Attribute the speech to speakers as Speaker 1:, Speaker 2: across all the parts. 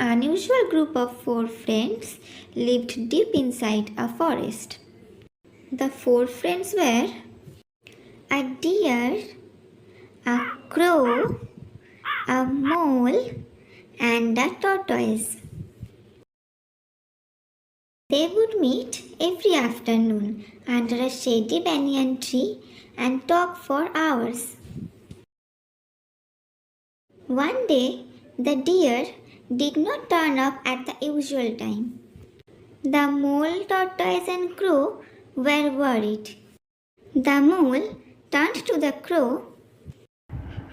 Speaker 1: unusual group of four friends lived deep inside a forest. The four friends were a deer, a crow, a mole, and a tortoise. They would meet every afternoon under a shady banyan tree and talk for hours. One day, the deer did not turn up at the usual time. The mole, tortoise, and crow were worried. The mole turned to the crow.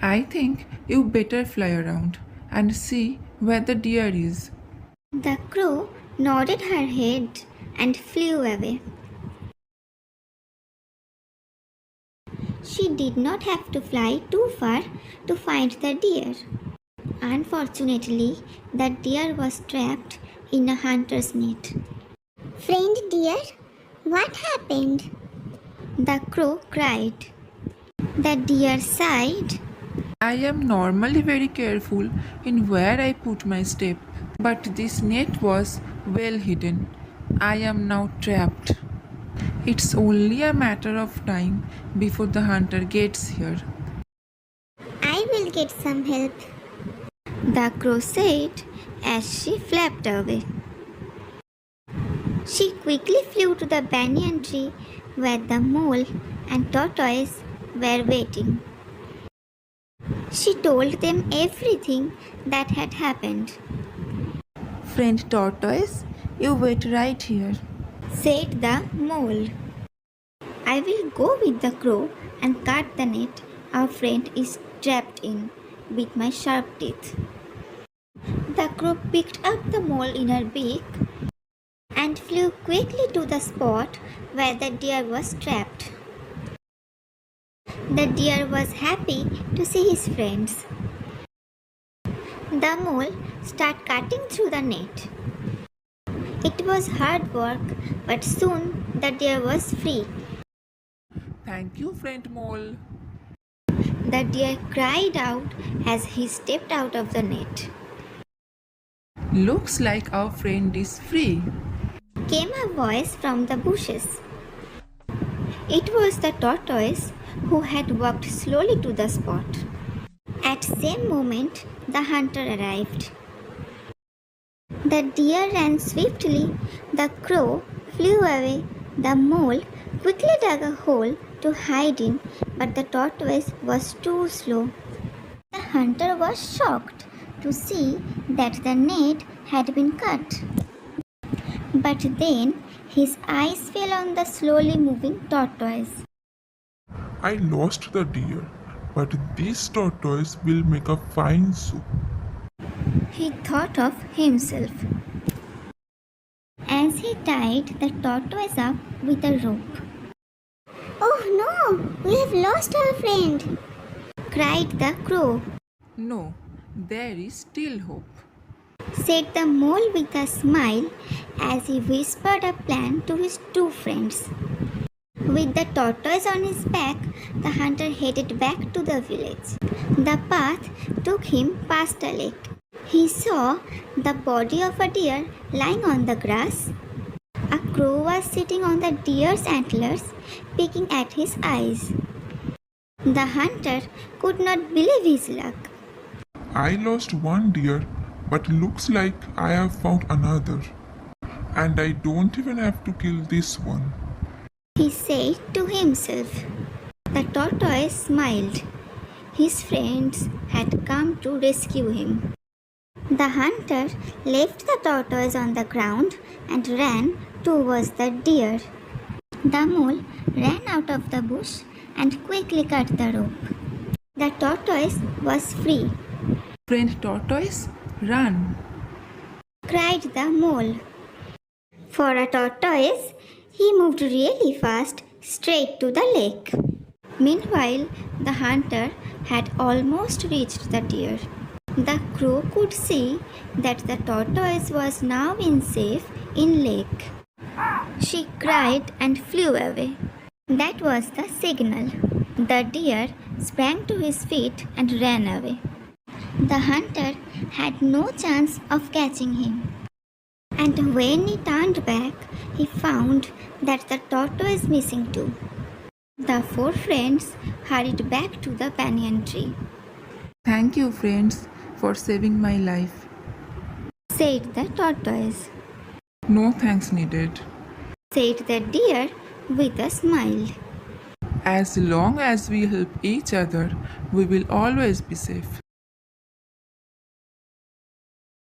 Speaker 2: I think you better fly around and see where the deer is.
Speaker 1: The crow nodded her head and flew away. She did not have to fly too far to find the deer. Unfortunately, the deer was trapped in a hunter's net.
Speaker 3: Friend dear, what happened?
Speaker 1: The crow cried. The deer sighed.
Speaker 2: I am normally very careful in where I put my step, but this net was well hidden. I am now trapped. It's only a matter of time before the hunter gets here.
Speaker 3: I will get some help.
Speaker 1: The crow said as she flapped away. She quickly flew to the banyan tree where the mole and tortoise were waiting. She told them everything that had happened.
Speaker 2: Friend tortoise, you wait right here,
Speaker 1: Said the mole. I will go with the crow and cut the net our friend is trapped in with my sharp teeth. The crow picked up the mole in her beak and flew quickly to the spot where the deer was trapped. The deer was happy to see his friends. The mole started cutting through the net. It was hard work, but soon the deer was free.
Speaker 2: Thank you, friend mole.
Speaker 1: The deer cried out as he stepped out of the net.
Speaker 2: Looks like our friend is free.
Speaker 1: Came a voice from the bushes. It was the tortoise who had walked slowly to the spot. At same moment, the hunter arrived. The deer ran swiftly, the crow flew away, the mole quickly dug a hole to hide in, but the tortoise was too slow. The hunter was shocked to see that the net had been cut. But then his eyes fell on the slowly moving tortoise.
Speaker 4: I lost the deer, but this tortoise will make a fine soup.
Speaker 1: He thought of himself. As he tied the tortoise up with a rope,
Speaker 3: Oh no, we have lost our friend.
Speaker 1: cried the crow.
Speaker 2: No, there is still hope.
Speaker 1: Said the mole with a smile as he whispered a plan to his two friends. With the tortoise on his back, the hunter headed back to the village. The path took him past a lake. He saw the body of a deer lying on the grass. A crow was sitting on the deer's antlers, picking at his eyes. The hunter could not believe his luck.
Speaker 4: I lost one deer, but looks like I have found another. And I don't even have to kill this one.
Speaker 1: He said to himself. The tortoise smiled. His friends had come to rescue him. The hunter left the tortoise on the ground and ran towards the deer. The mole ran out of the bush and quickly cut the rope. The tortoise was free.
Speaker 2: Friend tortoise, run.
Speaker 1: Cried the mole. For a tortoise, he moved really fast straight to the lake. Meanwhile, the hunter had almost reached the deer. The crow could see that the tortoise was now safe in lake. She cried and flew away. That was the signal. The deer sprang to his feet and ran away. The hunter had no chance of catching him. And when he turned back, he found that the tortoise missing too. The four friends hurried back to the banyan tree,
Speaker 2: Thank you, friends, for saving my life.
Speaker 1: said the tortoise,
Speaker 2: No thanks needed.
Speaker 1: said the deer with a smile.
Speaker 2: As long as we help each other, we will always be safe.